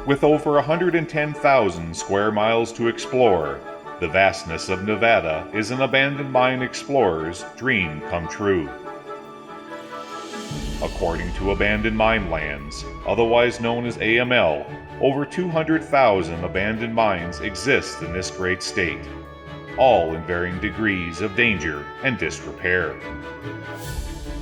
With over 110,000 square miles to explore, the vastness of Nevada is an abandoned mine explorer's dream come true. According to Abandoned Mine Lands, otherwise known as AML, over 200,000 abandoned mines exist in this great state, all in varying degrees of danger and disrepair.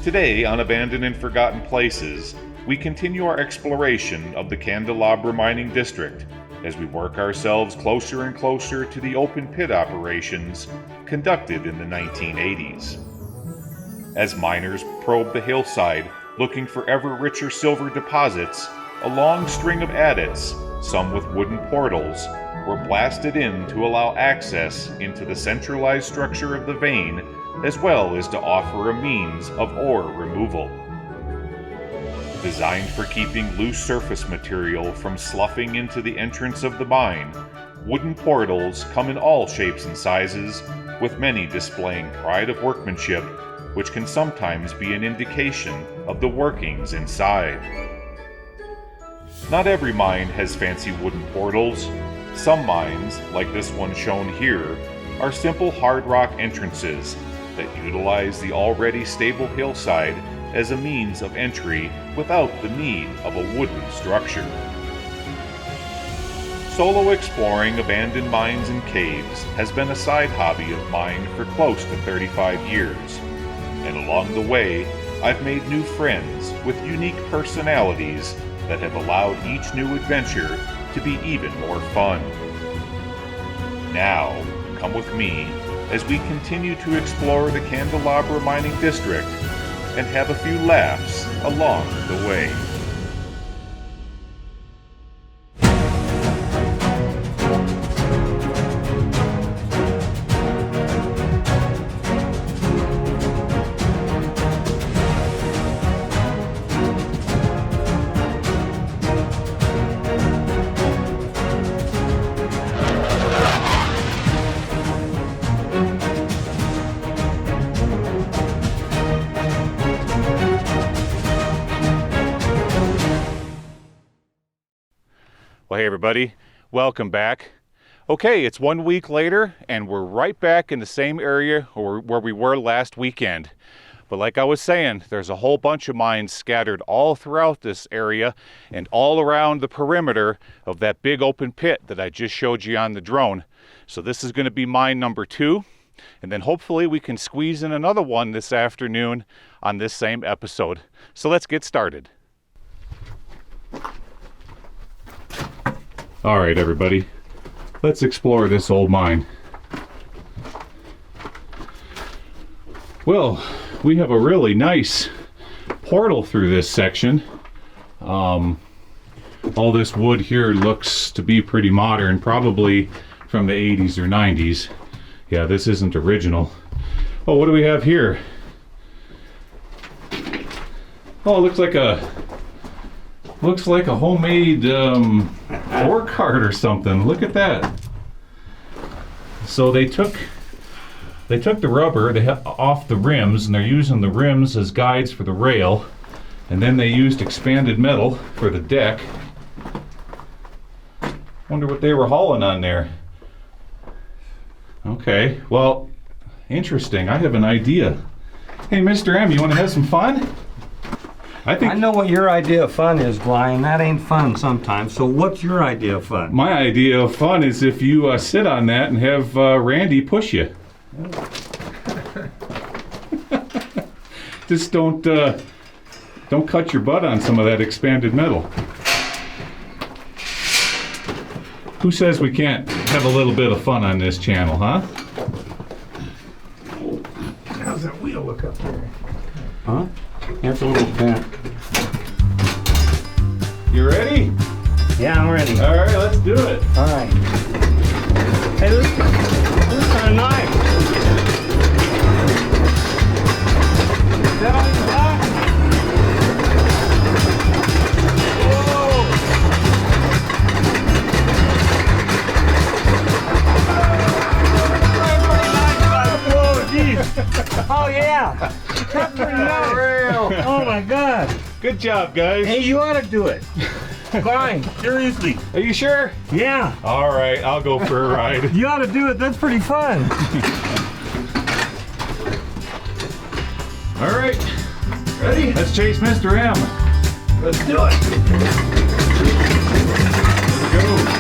Today on Abandoned and Forgotten Places, we continue our exploration of the Candelabra Mining District as we work ourselves closer and closer to the open pit operations conducted in the 1980s. As miners probe the hillside looking for ever richer silver deposits, a long string of adits, some with wooden portals, were blasted in to allow access into the centralized structure of the vein, as well as to offer a means of ore removal. Designed for keeping loose surface material from sloughing into the entrance of the mine, wooden portals come in all shapes and sizes, with many displaying pride of workmanship, which can sometimes be an indication of the workings inside. Not every mine has fancy wooden portals. Some mines, like this one shown here, are simple hard rock entrances that utilize the already stable hillside as a means of entry without the need of a wooden structure. Solo exploring abandoned mines and caves has been a side hobby of mine for close to 35 years, and along the way, I've made new friends with unique personalities that have allowed each new adventure to be even more fun. Now, come with me as we continue to explore the Candelabra Mining District and have a few laughs along the way. Well, hey everybody, welcome back. Okay, it's 1 week later and we're right back in the same area where we were last weekend. But like I was saying, there's a whole bunch of mines scattered all throughout this area and all around the perimeter of that big open pit that I just showed you on the drone. So this is going to be mine number 2, and then hopefully we can squeeze in another one this afternoon on this same episode. So let's get started. All right, everybody, let's explore this old mine. Well, we have a really nice portal through this section. All this wood here looks to be pretty modern, probably from the 80s or 90s. Yeah, this isn't original. Oh, what do we have here? Oh, it looks like a homemade ore cart or something. Look at that. So they took the rubber off the rims, and they're using the rims as guides for the rail, and then they used expanded metal for the deck. Wonder what they were hauling on there. Okay, well, interesting. I have an idea. Hey, Mr. M, you want to have some fun? I know what your idea of fun is, Gly, and that ain't fun sometimes. So what's your idea of fun? My idea of fun is if you sit on that and have Randy push you. Just don't cut your butt on some of that expanded metal. Who says we can't have a little bit of fun on this channel, huh? How's that wheel look up there? Huh? That's a little bent. You ready? Yeah, I'm ready. All right, let's do it. All right. Hey, this is kind of nice. Is that on your back? Whoa, geez. Oh, yeah. That's pretty nice. Oh, my God. Good job, guys. Hey, you ought to do it. Fine, seriously. Are you sure? Yeah. All right, I'll go for a ride. You ought to do it. That's pretty fun. All right, ready? Let's chase Mr. M. Let's do it. Let's go.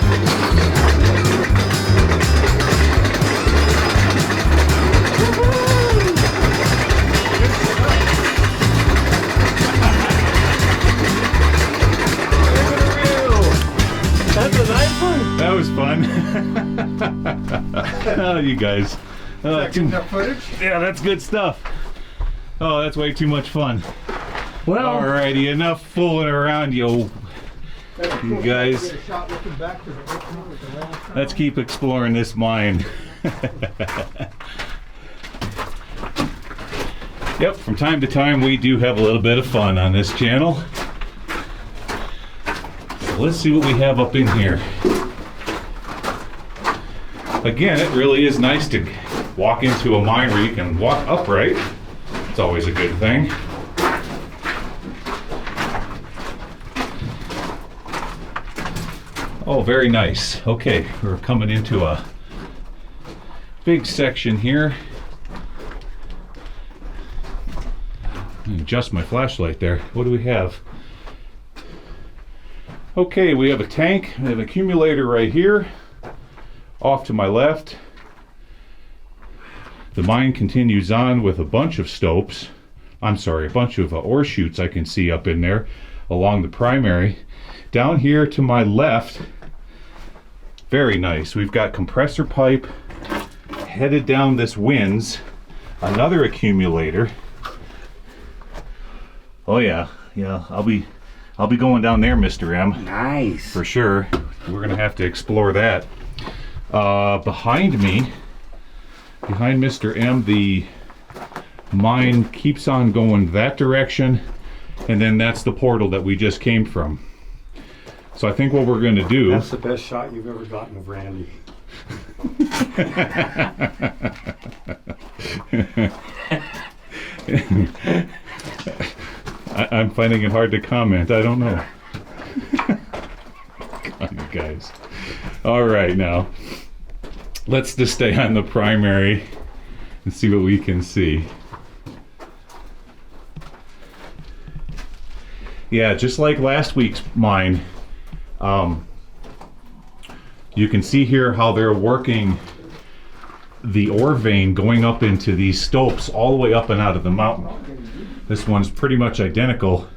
That's a nice one. That was fun. Oh, you guys. Enough footage? Yeah, that's good stuff. Oh, that's way too much fun. Well, Alrighty, enough fooling around, you guys. Get a shot looking back to the Let's keep exploring this mine. Yep, from time to time we do have a little bit of fun on this channel. So let's see what we have up in here. Again, it really is nice to walk into a mine where you can walk upright. It's always a good thing. Oh, very nice. Okay, we're coming into a big section here. Adjust my flashlight there. What do we have? Okay, we have a tank, we have an accumulator right here. Off to my left. The mine continues on with a bunch of stopes. I'm sorry, a bunch of ore chutes I can see up in there along the primary. Down here to my left, very nice. We've got compressor pipe headed down this winze, another accumulator. Oh yeah, I'll be going down there, Mr. M. nice. For sure. We're gonna have to explore that. Behind me, behind Mr. M, the mine keeps on going that direction, and then that's the portal that we just came from. So I think what we're gonna do... That's the best shot you've ever gotten of Randy. I'm finding it hard to comment. I don't know. Come on, you guys. All right, now let's just stay on the primary and see what we can see. Yeah, just like last week's mine, you can see here how they're working the ore vein going up into these stopes all the way up and out of the mountain. This one's pretty much identical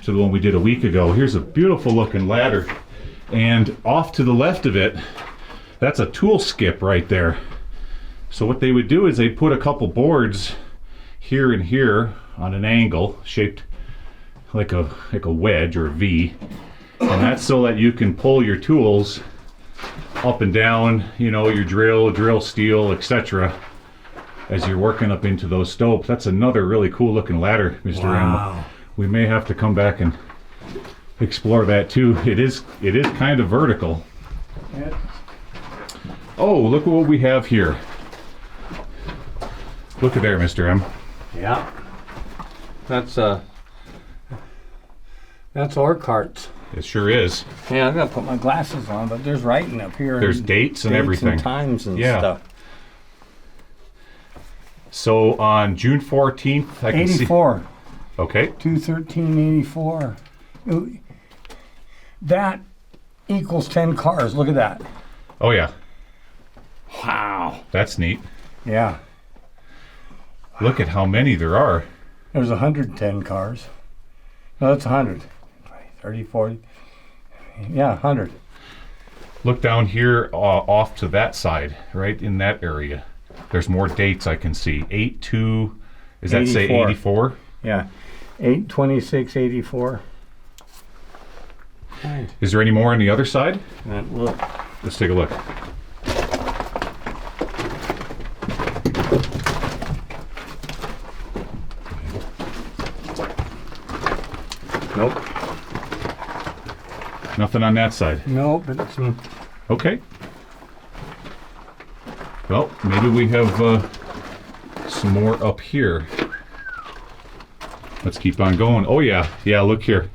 to the one we did a week ago. Here's a beautiful looking ladder, and off to the left of it, that's a tool skip right there. So what they would do is they'd put a couple boards here and here on an angle shaped like a wedge or a V, and that's so that you can pull your tools up and down, you know, your drill steel, etc., as you're working up into those stopes. That's another really cool looking ladder, Mr. Wow. M. We may have to come back and explore that too. It is kind of vertical. Yeah. Oh, look at what we have here. Look at there, Mr. M. Yeah. That's ore carts. It sure is. Yeah, I'm gonna put my glasses on, but there's writing up here. There's dates and everything. And times and Yeah. stuff. So on June 14th, I can see. 84. Okay. 213.84. That equals 10 cars. Look at that. Oh yeah, Wow. that's neat. Yeah. Look at how many there are. There's 110 cars. No, that's 100. 30, 40. Yeah, 100. Look down here off to that side, right in that area. There's more dates I can see. 8-2, does that say 84. 84? Yeah. 826.84. Nice. Is there any more on the other side? And look. Let's take a look. Nope. Nothing on that side. Nope, but it's Okay. Well, maybe we have some more up here. Let's keep on going. Oh yeah, look here.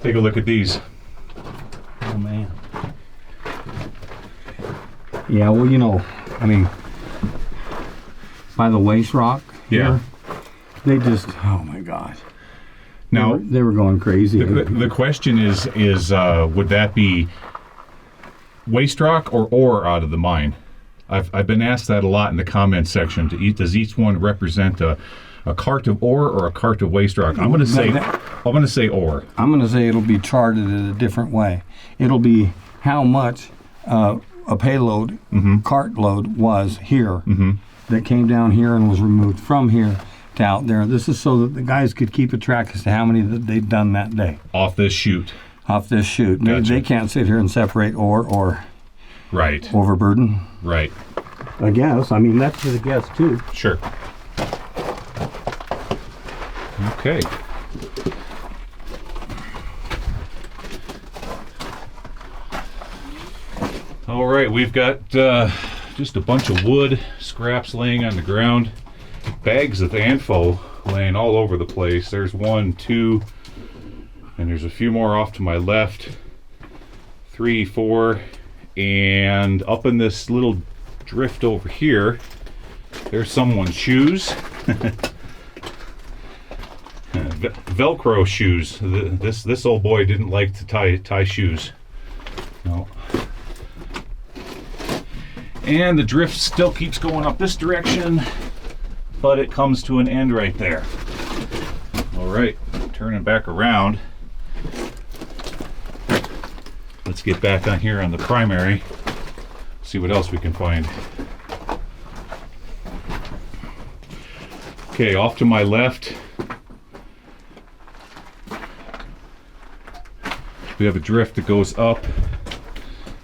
Take a look at these. Oh man. Yeah, well, you know, I mean, by the waste rock Yeah. here, they just, oh my God. Now, They were going crazy. the question is would that be waste rock or ore out of the mine? I've been asked that a lot in the comment section. Does each one represent a cart of ore or a cart of waste rock? I'm going to say ore. I'm going to say it'll be charted in a different way. It'll be how much a payload, cart load was here that came down here and was removed from here to out there. This is so that the guys could keep a track as to how many that they'd done that day. Off this chute. Off this chute. Gotcha. They can't sit here and separate ore or Right. overburden. Right. I guess. I mean, that's a guess too. Sure. Okay. All right, we've got just a bunch of wood scraps laying on the ground, bags of ANFO laying all over the place. There's 1, 2, and there's a few more off to my left. 3, 4, and up in this little drift over here, there's someone's shoes. Velcro shoes. This old boy didn't like to tie shoes. No. And the drift still keeps going up this direction, but it comes to an end right there. All right, turning back around. Let's get back on here on the primary, see what else we can find. Okay, off to my left, we have a drift that goes up.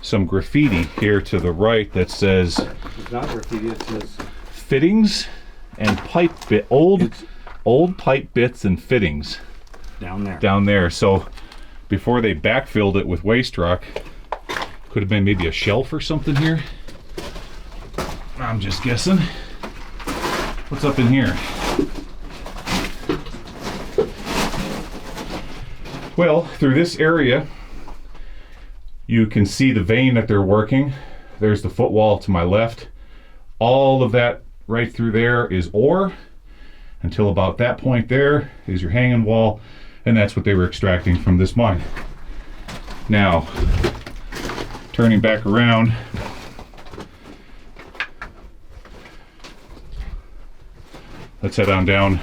Some graffiti here to the right that says It's not graffiti, it says fittings and pipe bit, old pipe bits and fittings down there. So before they backfilled it with waste rock, could have been maybe a shelf or something here. I'm just guessing. What's up in here? Well, through this area you can see the vein that they're working. There's the footwall to my left. All of that right through there is ore. Until about that point there is your hanging wall, and that's what they were extracting from this mine. Now, turning back around, let's head on down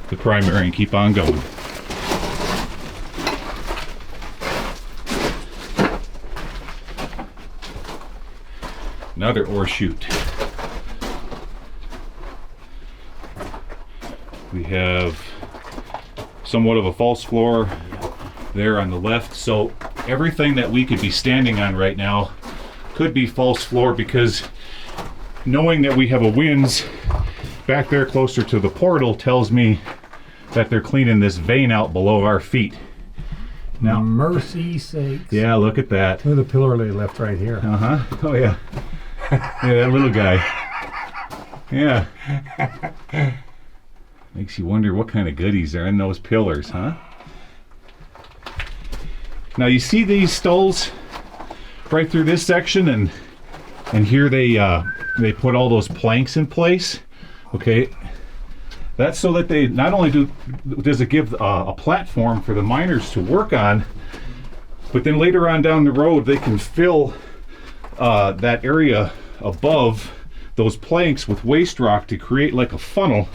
the primary and keep on going. Another ore chute. We have somewhat of a false floor there on the left, so everything that we could be standing on right now could be false floor, because knowing that we have a winze back there closer to the portal tells me that they're cleaning this vein out below our feet. Now, Mercy sakes. yeah, look at that. Look at the pillar they left right here. Oh yeah. Yeah, that little guy. Yeah. Makes you wonder what kind of goodies are in those pillars, huh? Now you see these stalls right through this section, and here they put all those planks in place. Okay, that's so that they not only does it give a platform for the miners to work on, but then later on down the road they can fill that area above those planks with waste rock to create like a funnel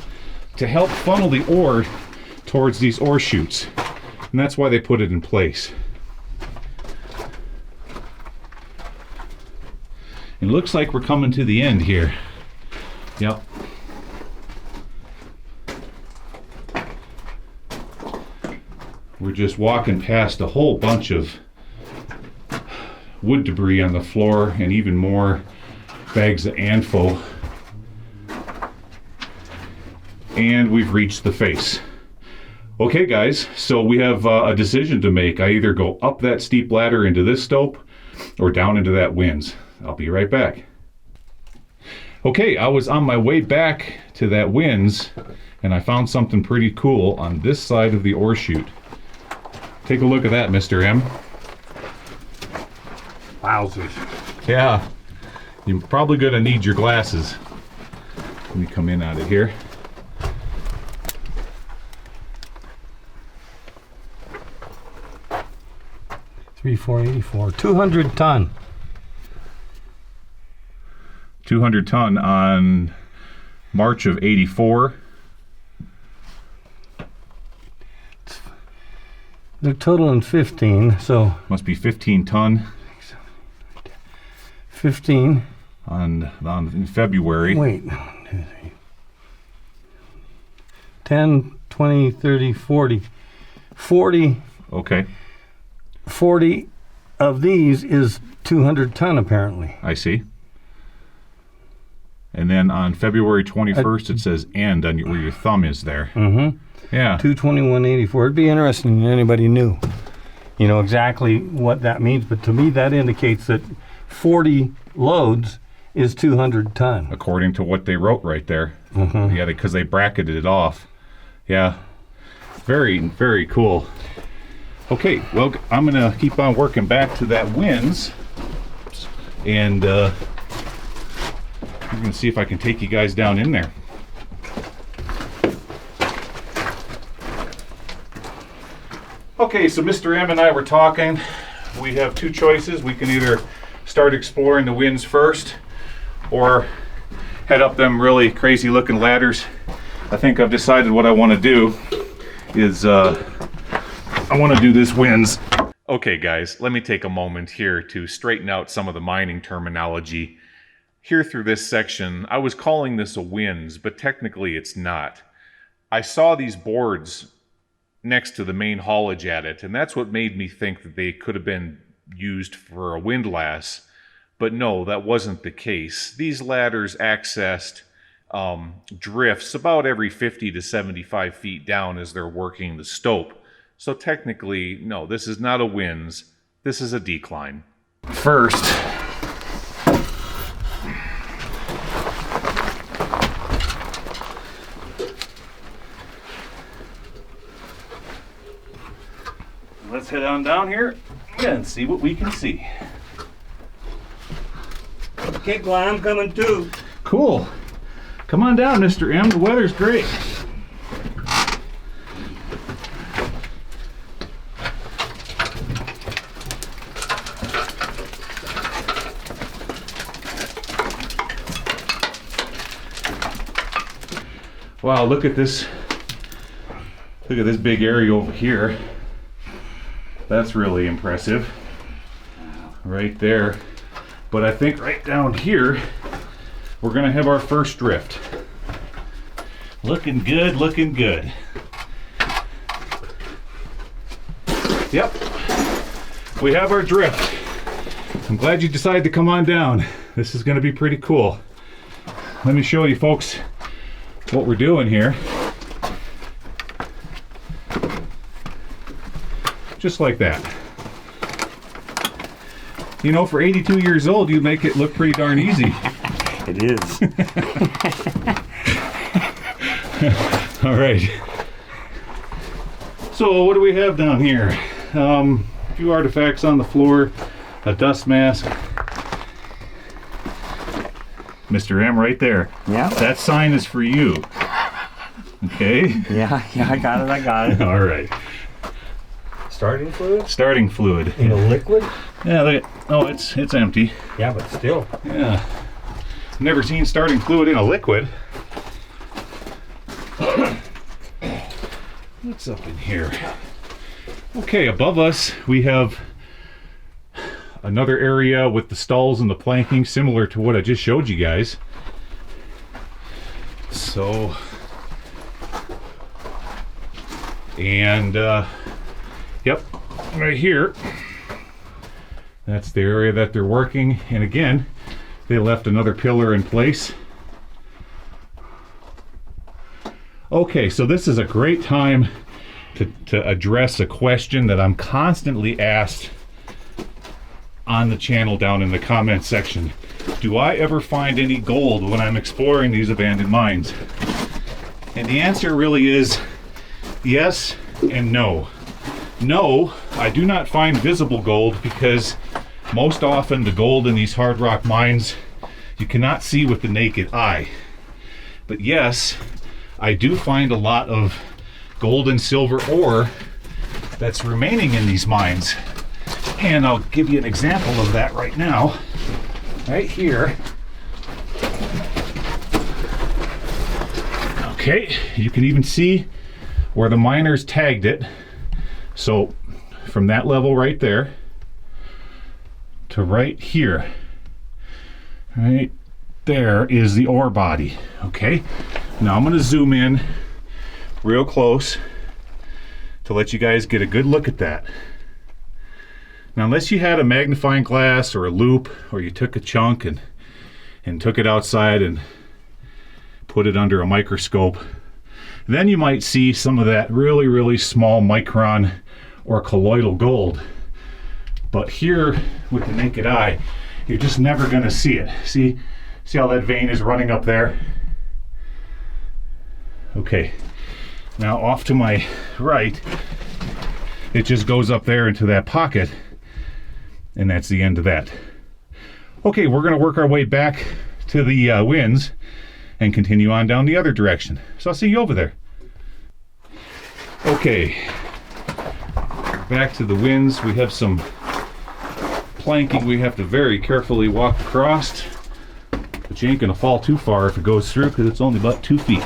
to help funnel the ore towards these ore chutes. And that's why they put it in place. It looks like we're coming to the end here. Yep. We're just walking past a whole bunch of wood debris on the floor, and even more bags of ANFO. And we've reached the face. Okay guys, so we have a decision to make. I either go up that steep ladder into this stope or down into that winze. I'll be right back. Okay, I was on my way back to that winze and I found something pretty cool on this side of the ore chute. Take a look at that, Mr. M. Wowzers. Yeah, you're probably gonna need your glasses. Let me come in out of here. $3,484. 200 ton. 200 ton on March of '84. They're totaling 15, so Must be 15 ton 15. on in February. Wait. 1, 2, 3. 10, 20, 30, 40. 40. Okay, 40 of these is 200 ton apparently. I see. And then on February 21st, it says "end" on where your thumb is there. Mm-hmm. Yeah. 221.84. It'd be interesting if anybody knew, you know, exactly what that means. But to me, that indicates that 40 loads is 200 ton. According to what they wrote right there. Mm-hmm. Yeah, because they bracketed it off. Yeah. Very, very cool. Okay, well, I'm gonna keep on working back to that winds, and I'm gonna see if I can take you guys down in there. Okay, so Mr. M and I were talking. We have two choices. We can either start exploring the winds first, or head up them really crazy looking ladders. I think I've decided what I want to do is I want to do this winds. Okay guys, let me take a moment here to straighten out some of the mining terminology. Here through this section, I was calling this a winds, but technically it's not. I saw these boards next to the main haulage at it, and that's what made me think that they could have been used for a windlass. But no, that wasn't the case. These ladders accessed drifts about every 50 to 75 feet down as they're working the stope. So technically, no, this is not a winds, this is a decline. First, let's head on down here and see what we can see. Okay, Gly, I'm coming too. Cool. Come on down, Mr. M. The weather's great. Wow, look at this. Look at this big area over here. That's really impressive. Right there. But I think right down here, we're gonna have our first drift. Looking good, looking good. Yep, we have our drift. I'm glad you decided to come on down. This is gonna be pretty cool. Let me show you folks what we're doing here. Just like that. You know, for 82 years old, you make it look pretty darn easy. It is. All right. So what do we have down here? A few artifacts on the floor, a dust mask. Mr. M right there. Yeah. That sign is for you. Okay? Yeah, I got it. All right. Starting fluid? Starting fluid. In a liquid? Yeah, look at, oh, it's empty. Yeah, but still. Yeah. Never seen starting fluid in a liquid. What's up in here? Okay, above us we have another area with the stalls and the planking similar to what I just showed you guys. So, and yep, right here, that's the area that they're working. And again, they left another pillar in place. Okay, so this is a great time to address a question that I'm constantly asked on the channel down in the comment section. Do I ever find any gold when I'm exploring these abandoned mines? And the answer really is yes and no. No, I do not find visible gold because most often the gold in these hard rock mines you cannot see with the naked eye. But yes, I do find a lot of gold and silver ore that's remaining in these mines. And I'll give you an example of that right now. Right here. Okay, you can even see where the miners tagged it. So from that level right there to right here, right there is the ore body. Okay, now I'm going to zoom in real close to let you guys get a good look at that. Now, unless you had a magnifying glass or a loop, or you took a chunk and took it outside and put it under a microscope, then you might see some of that really, really small micron or colloidal gold. But here with the naked eye, you're just never going to see it. See how that vein is running up there? Okay, now off to my right, it just goes up there into that pocket, and that's the end of that. Okay, we're going to work our way back to the winds and continue on down the other direction. So I'll see you over there. Okay, back to the winds. We have some planking we have to very carefully walk across, but you ain't gonna fall too far if it goes through because it's only about 2 feet.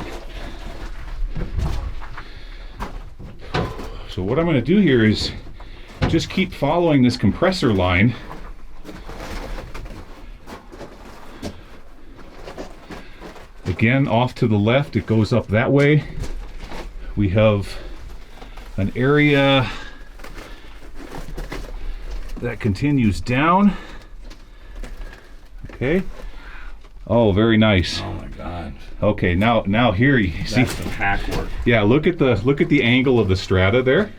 So what I'm gonna do here is just keep following this compressor line. Again, off to the left, it goes up that way. We have an area that continues down. Okay. Oh, very nice. Oh my God. Okay, now here you see. That's some hack work. Yeah, look at the angle of the strata there,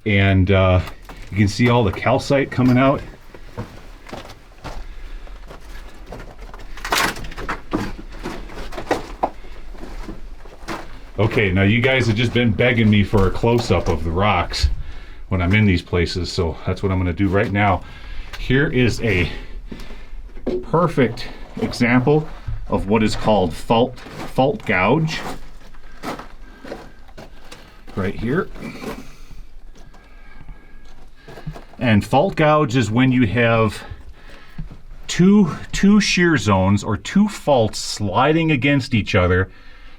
and you can see all the calcite coming out. Okay, now you guys have just been begging me for a close-up of the rocks when I'm in these places, so that's what I'm going to do right now. Here is a perfect example of what is called fault gouge. Right here. And fault gouge is when you have two shear zones or two faults sliding against each other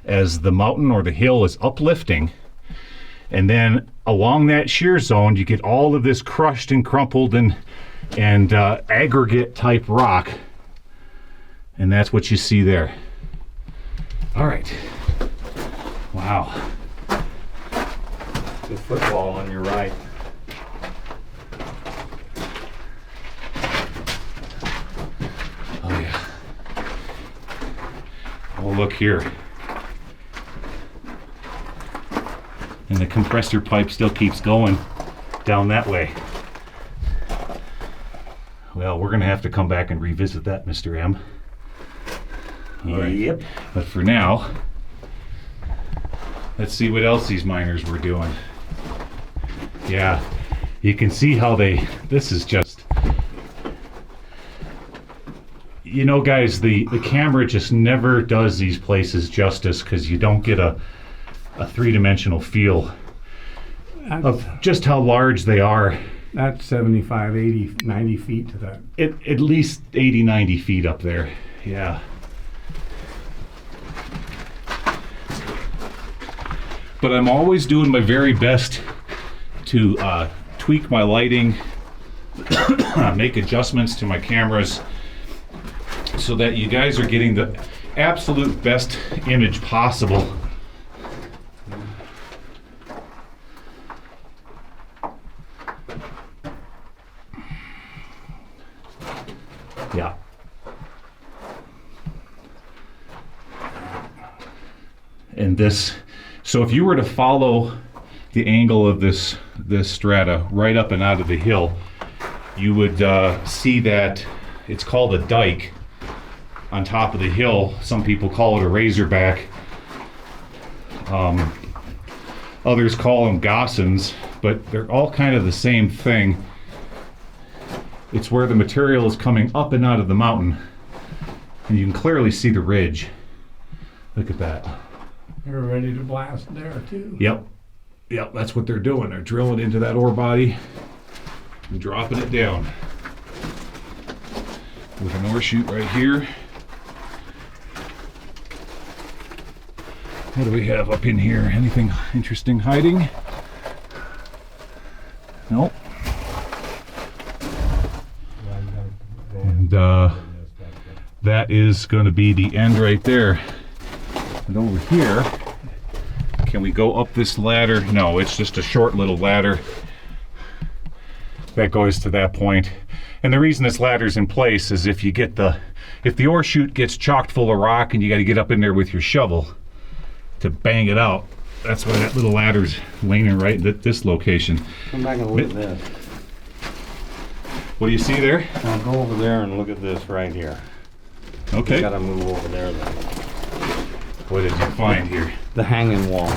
as the mountain or the hill is uplifting, and then along that shear zone you get all of this crushed and crumpled and aggregate type rock, and that's what you see there. All right. Wow. The football on your right. Oh yeah. Oh, look here. And the compressor pipe still keeps going down that way. Well, we're going to have to come back and revisit that, Mr. M. All right. Yep. But for now, let's see what else these miners were doing. Yeah, you can see how this is just, you know, guys, the camera just never does these places justice because you don't get a three-dimensional feel of just how large they are. That's 75, 80, 90 feet to that. At least 80, 90 feet up there. Yeah. But I'm always doing my very best to tweak my lighting, make adjustments to my cameras so that you guys are getting the absolute best image possible. Yeah. And this, so if you were to follow the angle of this strata right up and out of the hill, you would see that it's called a dike on top of the hill. Some people call it a razorback. Others call them gossans, but they're all kind of the same thing. It's where the material is coming up and out of the mountain. And you can clearly see the ridge. Look at that. They're ready to blast there too. Yep. Yep, that's what they're doing. They're drilling into that ore body and dropping it down. With an ore chute right here. What do we have up in here? Anything interesting hiding? Nope. And that is going to be the end right there. And over here, can we go up this ladder? No, it's just a short little ladder that goes to that point. And the reason this ladder's in place is if the ore chute gets chocked full of rock and you got to get up in there with your shovel to bang it out. That's why that little ladder's leaning right at this location. Come back and look at this. What do you see there? Now go over there and look at this right here. Okay. You gotta move over there then. What did you find here? The hanging wall.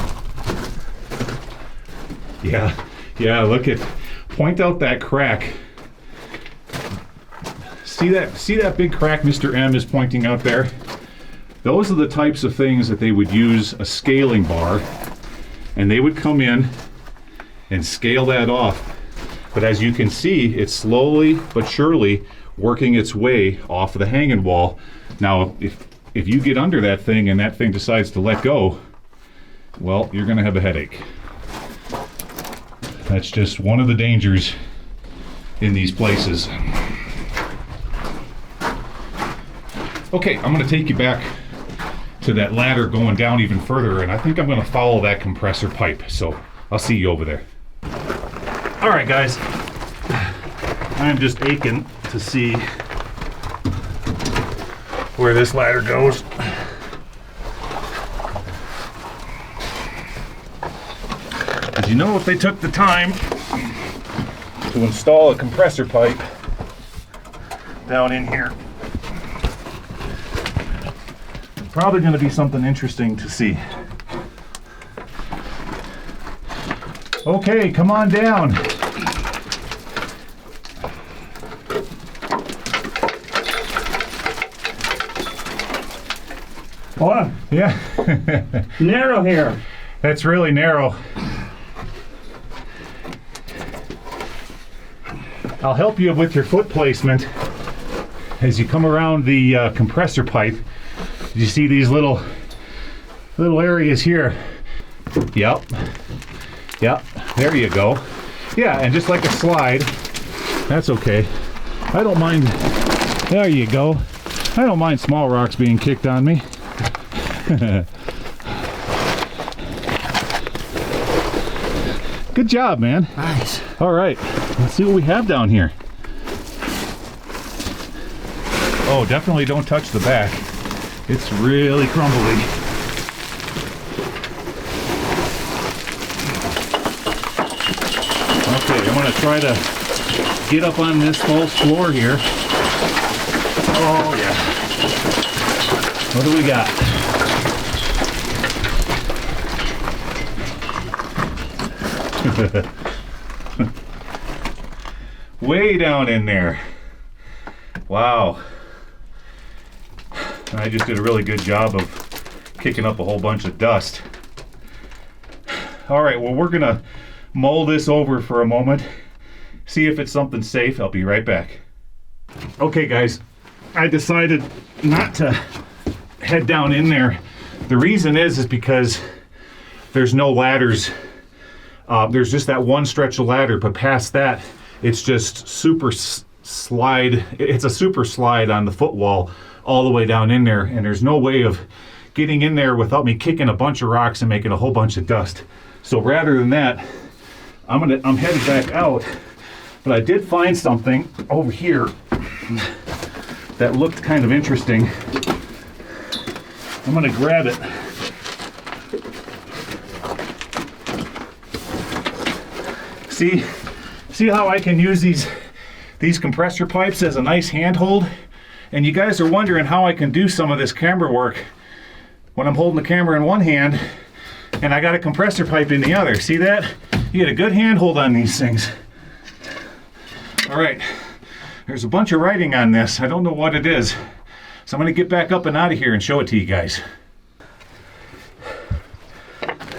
Yeah, look at, point out that crack. See that big crack Mr. M is pointing out there? Those are the types of things that they would use a scaling bar, and they would come in and scale that off. But as you can see, it's slowly but surely working its way off of the hanging wall. Now, if you get under that thing and that thing decides to let go, well, you're gonna have a headache. That's just one of the dangers in these places. Okay, I'm gonna take you back to that ladder going down even further, and I think I'm gonna follow that compressor pipe. So I'll see you over there. All right, guys. I'm just aching to see where this ladder goes. Did you know if they took the time to install a compressor pipe down in here, probably going to be something interesting to see. Okay, come on down. What? Yeah. Narrow here. That's really narrow. I'll help you with your foot placement as you come around the compressor pipe. You see these little areas here. Yep, there you go. Yeah, and just like a slide, that's okay. I don't mind, there you go. I don't mind small rocks being kicked on me. Good job, man. Nice. All right, let's see what we have down here. Oh, definitely don't touch the back. It's really crumbly. Okay, I'm gonna try to get up on this false floor here. Oh yeah. What do we got? Way down in there. Wow. I just did a really good job of kicking up a whole bunch of dust. All right, well, we're gonna mull this over for a moment, see if it's something safe. I'll be right back. Okay, guys, I decided not to head down in there. The reason is because there's no ladders. There's just that one stretch of ladder, but past that, it's just super slide. It's a super slide on the footwall all the way down in there, and there's no way of getting in there without me kicking a bunch of rocks and making a whole bunch of dust. So rather than that, I'm headed back out. But I did find something over here that looked kind of interesting. I'm gonna grab it. See how I can use these compressor pipes as a nice handhold? And you guys are wondering how I can do some of this camera work when I'm holding the camera in one hand and I got a compressor pipe in the other. See that? You get a good handhold on these things. All right, there's a bunch of writing on this. I don't know what it is. So I'm gonna get back up and out of here and show it to you guys.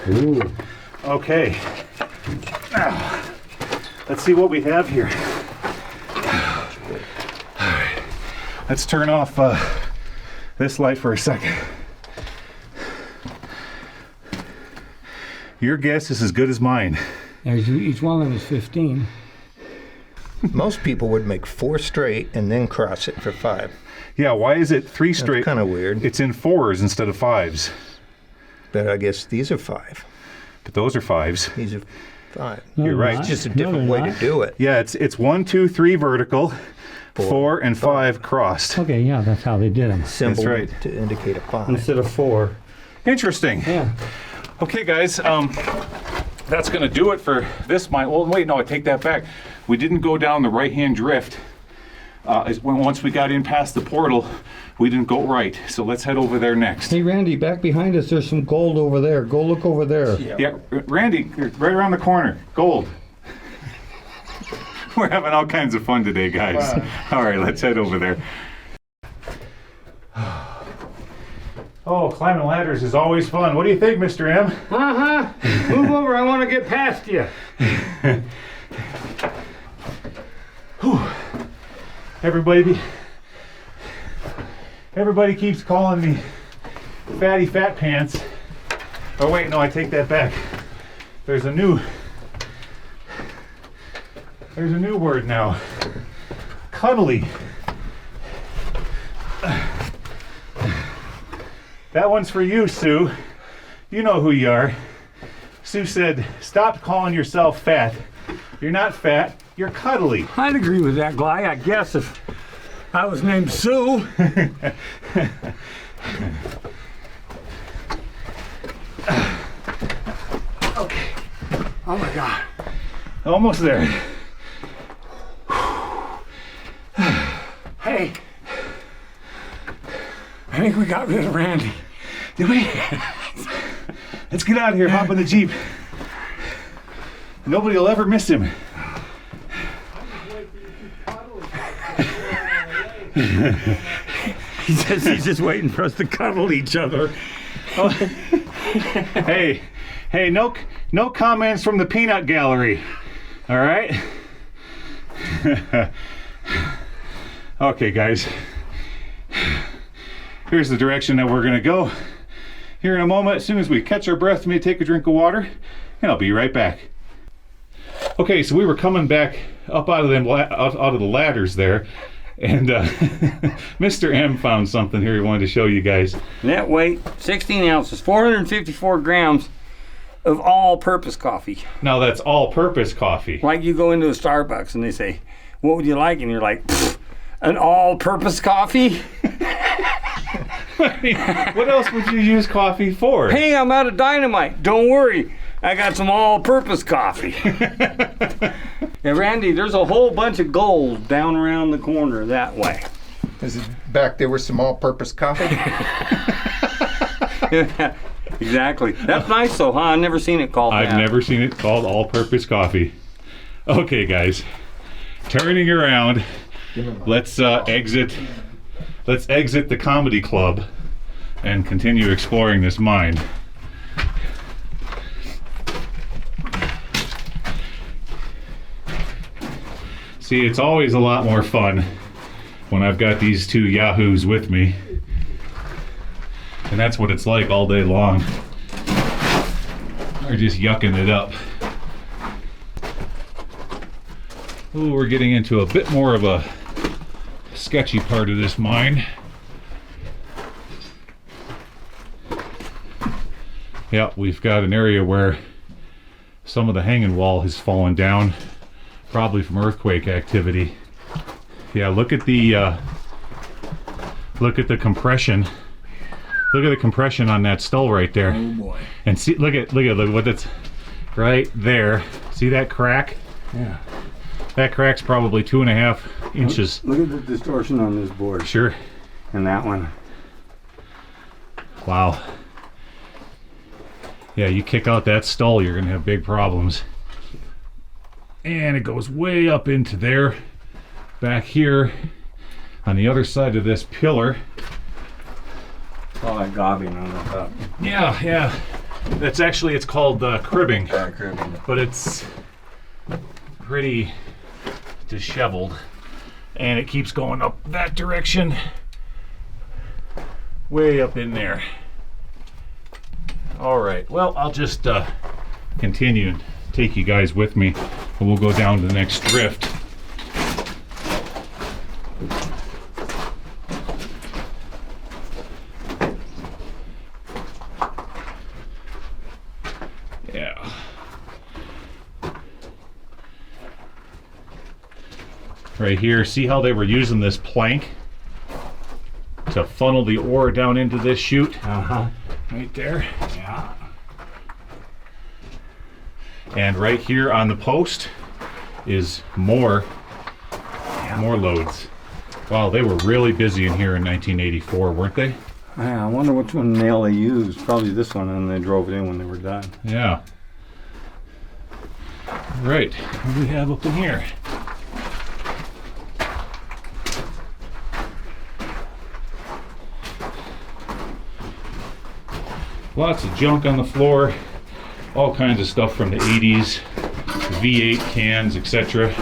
Ooh. Okay, now, let's see what we have here. All right, let's turn off this light for a second. Your guess is as good as mine. Each one of them is 15. Most people would make 4 straight and then cross it for 5. Yeah, why is it 3 straight? Kind of weird. It's in 4s instead of 5s. But I guess these are 5. But those are 5s. These are 5. You're right. It's just a different way to do it. Yeah, it's 1, 2, 3 vertical, 4 and 5 crossed. Okay, yeah, that's how they did them. Symbol right. to indicate a 5. Instead of 4. Interesting. Yeah. Okay, guys, that's gonna do it for this mine. Well, wait, no, I take that back. We didn't go down the right-hand drift. Once we got in past the portal, we didn't go right. So let's head over there next. Hey, Randy, back behind us, there's some gold over there. Go look over there. Yeah, Randy, right around the corner, gold. We're having all kinds of fun today, guys. Wow. All right, let's head over there. Oh, climbing ladders is always fun. What do you think, Mr. M? Move over, I want to get past you. Everybody keeps calling me fatty fat pants. Oh wait, no, I take that back. There's a new word now. Cuddly. That one's for you, Sue. You know who you are. Sue said, stop calling yourself fat. You're not fat, you're cuddly. I'd agree with that, Gly. I guess if I was named Sue. Okay. Oh my God. Almost there. Hey. I think we got rid of Randy. Did we? Let's get out of here, hop in the Jeep. Nobody will ever miss him. He's just waiting for us to cuddle each other. Oh. Hey, no comments from the peanut gallery. All right? Okay, guys. Here's the direction that we're gonna go. Here in a moment, as soon as we catch our breath, may take a drink of water, and I'll be right back. Okay, so we were coming back up out of the ladders there, and Mr. M found something here he wanted to show you guys. Net weight, 16 ounces, 454 grams of all-purpose coffee. Now that's all-purpose coffee. Like you go into a Starbucks and they say, what would you like? And you're like, an all-purpose coffee? I mean, what else would you use coffee for? Hey, I'm out of dynamite. Don't worry. I got some all-purpose coffee. Yeah, Randy, there's a whole bunch of gold down around the corner that way. Is it back there with some all-purpose coffee? Yeah, exactly. That's nice though, huh? I've never seen it called that. I've never seen it called all-purpose coffee. Okay, guys. Turning around, let's exit the comedy club and continue exploring this mine. See, it's always a lot more fun when I've got these two yahoos with me. And that's what it's like all day long. We're just yucking it up. Ooh, we're getting into a bit more of a sketchy part of this mine. Yeah, we've got an area where some of the hanging wall has fallen down, probably from earthquake activity. Yeah, look at the compression. Look at the compression on that skull right there. Oh boy. And see, look at what that's right there. See that crack? Yeah. That crack's probably 2.5 inches. Look at the distortion on this board. Sure. And that one. Wow. Yeah, you kick out that stall, you're gonna have big problems. And it goes way up into there. Back here on the other side of this pillar. All that gobbing on the top. Yeah. That's actually, it's called cribbing. Cribbing. But it's pretty disheveled. And it keeps going up that direction. Way up in there. All right, well, I'll just continue and take you guys with me, and we'll go down to the next drift. Yeah. Right here, see how they were using this plank to funnel the ore down into this chute? Uh-huh. Right there. Yeah. And right here on the post is more loads. Wow, they were really busy in here in 1984, weren't they? Yeah, I wonder which one nail they used. Probably this one, and they drove it in when they were done. Yeah. Right, what do we have up in here? Lots of junk on the floor, all kinds of stuff from the 80s, V8 cans, etc.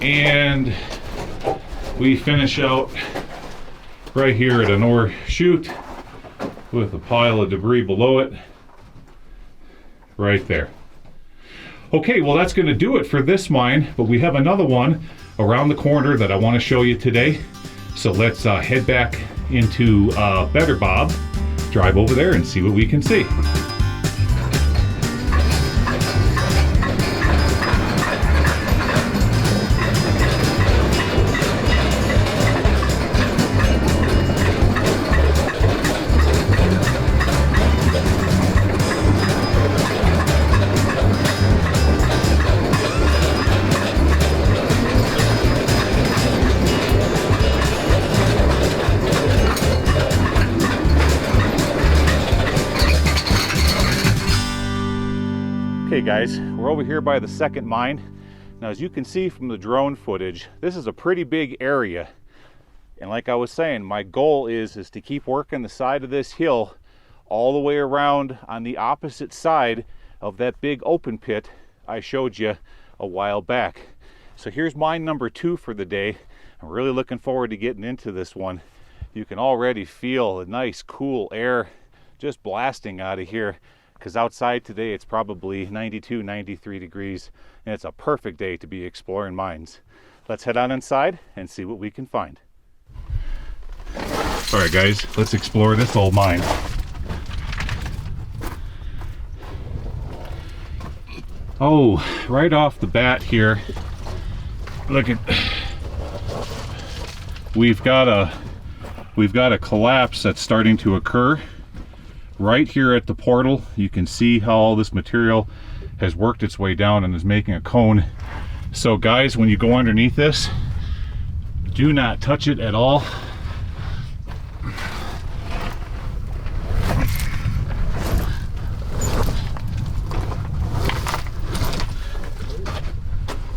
And we finish out right here at an ore chute with a pile of debris below it, right there. Okay, well that's going to do it for this mine, but we have another one around the corner that I want to show you today. So let's head back into Better Bob, drive over there and see what we can see. Okay guys, we're over here by the second mine. Now as you can see from the drone footage, this is a pretty big area. And like I was saying, my goal is to keep working the side of this hill all the way around on the opposite side of that big open pit I showed you a while back. So here's mine number 2 for the day. I'm really looking forward to getting into this one. You can already feel the nice cool air just blasting out of here, because outside today it's probably 92, 93 degrees, and it's a perfect day to be exploring mines. Let's head on inside and see what we can find. All right guys, let's explore this old mine. Oh, right off the bat here, look at, we've got a collapse that's starting to occur. Right here at the portal, you can see how all this material has worked its way down and is making a cone. So guys, when you go underneath this, do not touch it at all.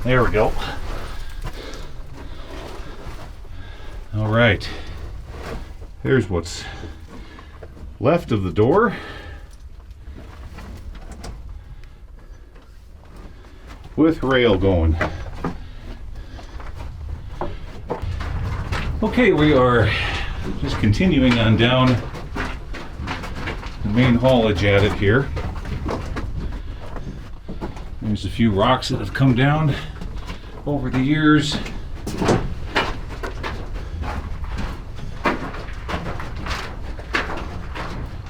There we go. All right, here's what's left of the door. With rail going. Okay, we are just continuing on down the main haulage at it here. There's a few rocks that have come down over the years.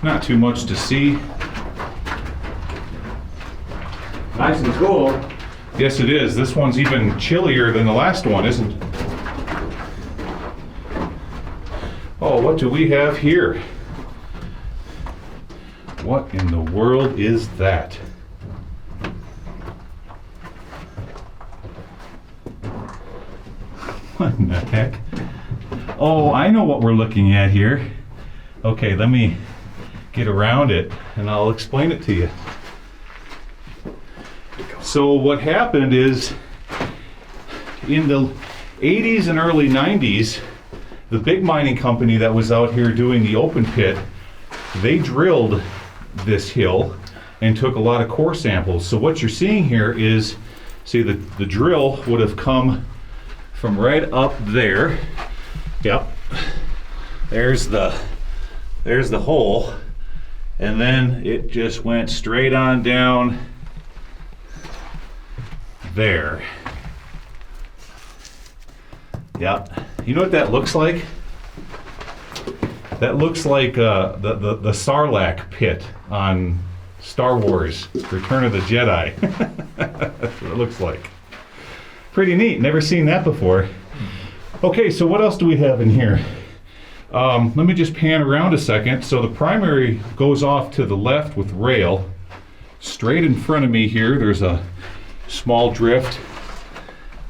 Not too much to see. Nice and cool. Yes, it is. This one's even chillier than the last one, isn't it? Oh, what do we have here? What in the world is that? What in the heck? Oh, I know what we're looking at here. Okay, let me get around it and I'll explain it to you. So what happened is in the 80s and early 90s, the big mining company that was out here doing the open pit, they drilled this hill and took a lot of core samples. So what you're seeing here is, see, the drill would have come from right up there. Yep. There's the hole. And then it just went straight on down there. Yep. You know what that looks like? That looks like the Sarlacc pit on Star Wars, Return of the Jedi. That's what it looks like. Pretty neat, never seen that before. Okay, so what else do we have in here? Let me just pan around a second. So the primary goes off to the left with rail. Straight in front of me here, there's a small drift,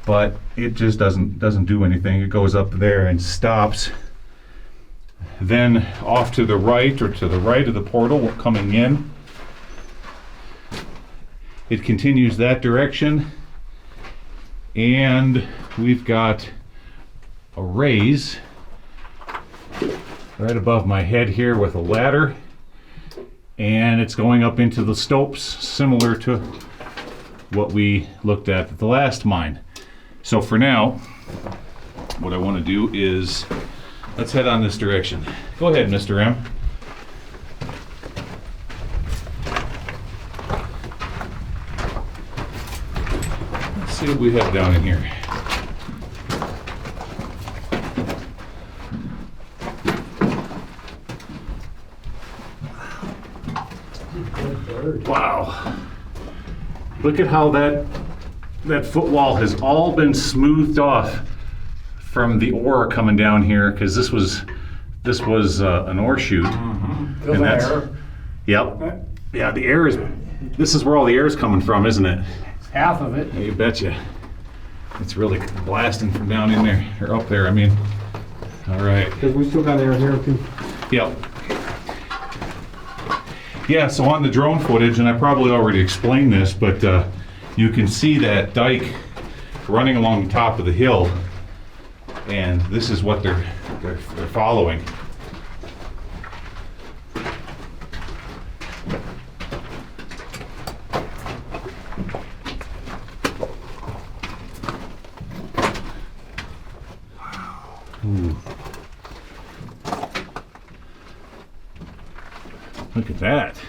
but it just doesn't do anything. It goes up there and stops. Then off to the right, or to the right of the portal coming in, it continues that direction, and we've got a raise right above my head here with a ladder, and it's going up into the stopes similar to what we looked at the last mine. So for now, what I want to do is let's head on this direction. Go ahead, Mr. M. Let's see what we have down in here. Wow. Look at how that footwall has all been smoothed off from the ore coming down here, because this was an ore chute. And that's air. Yep. Yeah, the air is, this is where all the air is coming from, isn't it? Half of it. Yeah, you betcha. It's really blasting from down in there, or up there, I mean. All right. Because we still got air here too. Yep. Yeah, so on the drone footage, and I probably already explained this, but you can see that dike running along the top of the hill, and this is what they're following. Ooh. Look at that.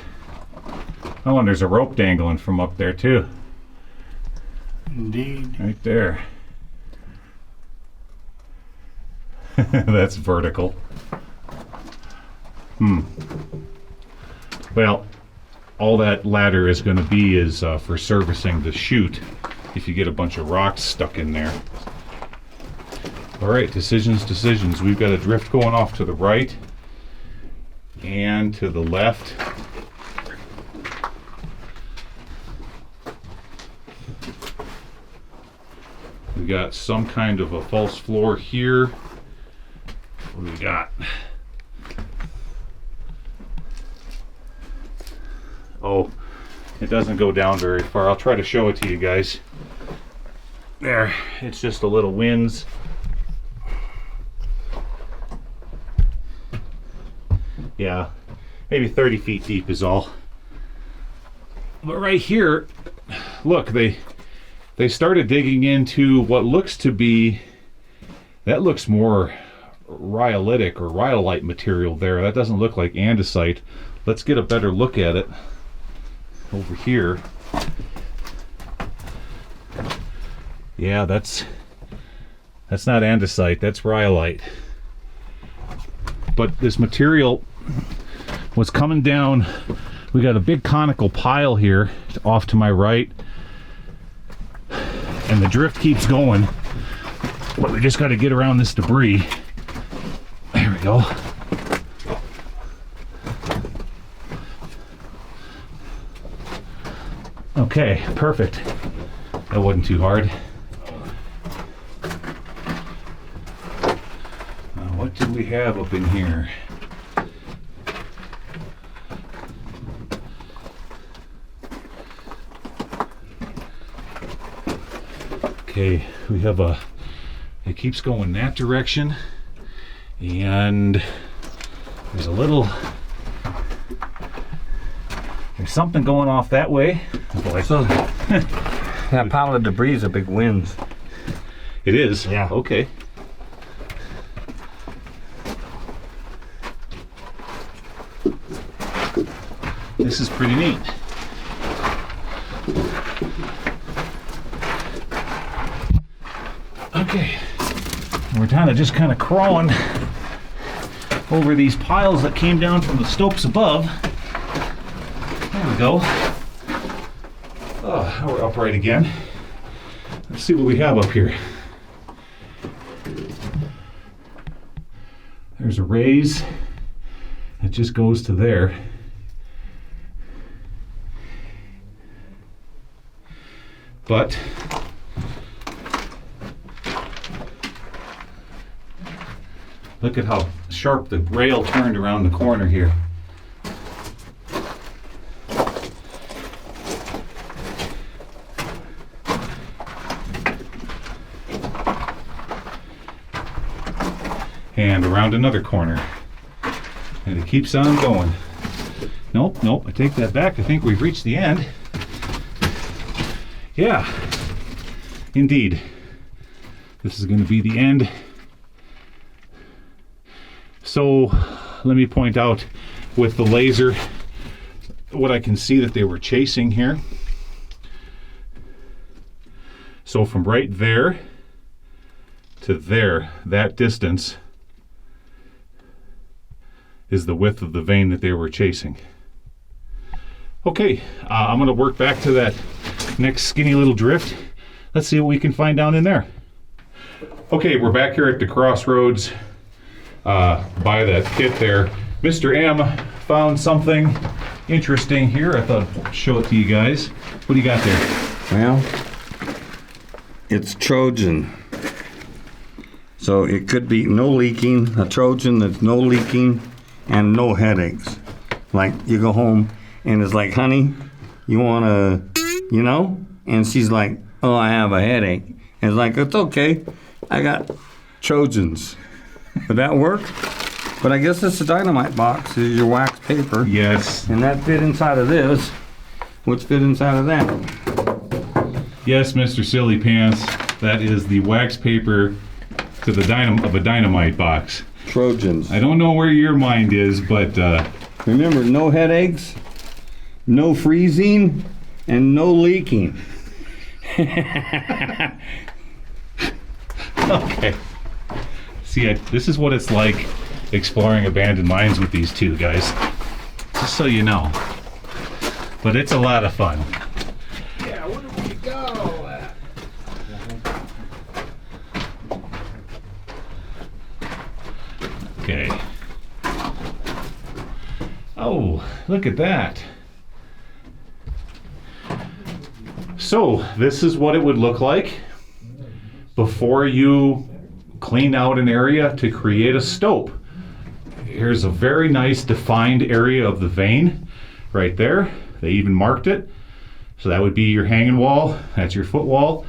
Oh, and there's a rope dangling from up there too. Indeed. Right there. That's vertical. Well, all that ladder is going to be is for servicing the chute if you get a bunch of rocks stuck in there. All right, decisions. We've got a drift going off to the right and to the left. We got some kind of a false floor here. What do we got? Oh, it doesn't go down very far. I'll try to show it to you guys. There, it's just a little winds. Yeah, maybe 30 feet deep is all. But right here, look, they started digging into what looks to be, that looks more rhyolitic or rhyolite material there. That doesn't look like andesite. Let's get a better look at it over here. Yeah, that's not andesite, that's rhyolite. But this material was coming down. We got a big conical pile here off to my right, and the drift keeps going, but we just got to get around this debris. There we go. Okay, perfect. That wasn't too hard. What do we have up in here? Okay, we have it keeps going that direction, and there's something going off that way. So that pile of debris is a big wind. It is? Yeah. Okay. This is pretty neat. Okay. We're just kind of crawling over these piles that came down from the slopes above. There we go. Oh, now we're upright again. Let's see what we have up here. There's a raise that just goes to there. But look at how sharp the rail turned around the corner here. And around another corner. And it keeps on going. Nope, I take that back. I think we've reached the end. Yeah, indeed. This is going to be the end. So let me point out with the laser what I can see that they were chasing here. So from right there to there, that distance is the width of the vein that they were chasing. Okay, I'm going to work back to that next skinny little drift. Let's see what we can find down in there. Okay, we're back here at the crossroads by that pit there. Mr. M found something interesting here. I thought I'd show it to you guys. What do you got there? Well, it's Trojan. So it could be no leaking, a Trojan that's no leaking and no headaches. Like you go home and it's like, honey, you wanna, you know? And she's like, oh, I have a headache. And it's like, it's okay. I got Trojans. Would that work? But I guess it's a dynamite box. Is your wax paper. Yes. And that fit inside of this, which fit inside of that. Yes, Mr. Silly Pants. That is the wax paper to the of a dynamite box. Trojans. I don't know where your mind is, but remember, no headaches, no freezing, and no leaking. okay. See, this is what it's like exploring abandoned mines with these two guys. Just so you know. But it's a lot of fun. Yeah, where do we go? Okay. Oh, look at that. So, this is what it would look like before you clean out an area to create a stope. Here's a very nice defined area of the vein right there. They even marked it. So that would be your hanging wall. That's your foot wall.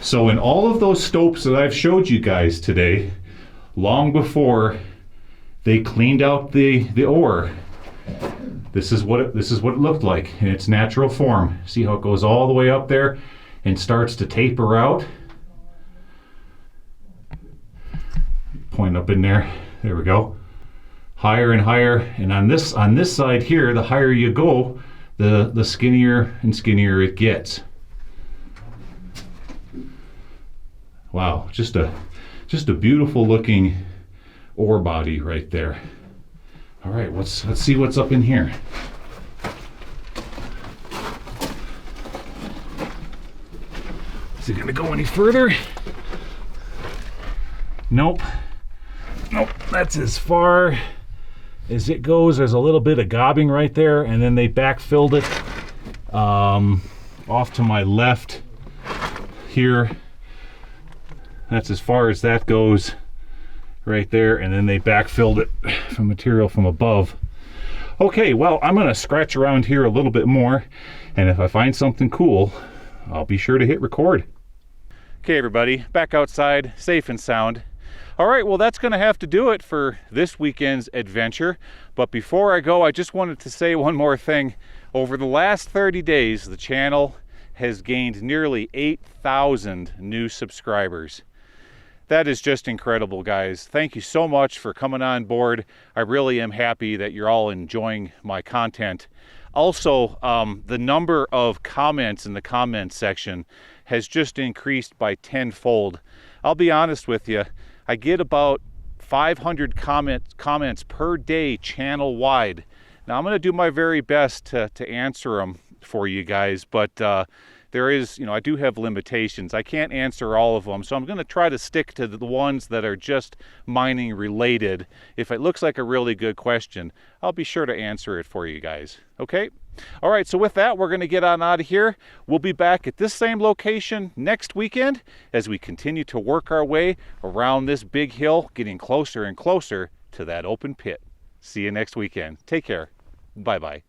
So in all of those stopes that I've showed you guys today, long before they cleaned out the ore, this is what it looked like in its natural form. See how it goes all the way up there and starts to taper out. Point up in there. There we go. Higher and higher, and on this side here, the higher you go, the skinnier and skinnier it gets. Wow, just a beautiful looking ore body right there. All right, let's see what's up in here. Is it gonna go any further? Nope. Nope, that's as far as it goes. There's a little bit of gobbing right there, and then they backfilled it off to my left here. That's as far as that goes right there, and then they backfilled it from material from above. Okay, well, I'm gonna scratch around here a little bit more, and if I find something cool, I'll be sure to hit record. Okay, everybody, back outside, safe and sound. All right, well, that's going to have to do it for this weekend's adventure. But before I go, I just wanted to say one more thing. Over the last 30 days, the channel has gained nearly 8,000 new subscribers. That is just incredible, guys. Thank you so much for coming on board. I really am happy that you're all enjoying my content. Also, the number of comments in the comments section has just increased by tenfold. I'll be honest with you, I get about 500 comments per day channel-wide. Now, I'm going to do my very best to answer them for you guys, but there is, I do have limitations. I can't answer all of them, so I'm going to try to stick to the ones that are just mining related. If it looks like a really good question, I'll be sure to answer it for you guys. Okay? All right, so with that, we're going to get on out of here. We'll be back at this same location next weekend as we continue to work our way around this big hill, getting closer and closer to that open pit. See you next weekend. Take care. Bye-bye.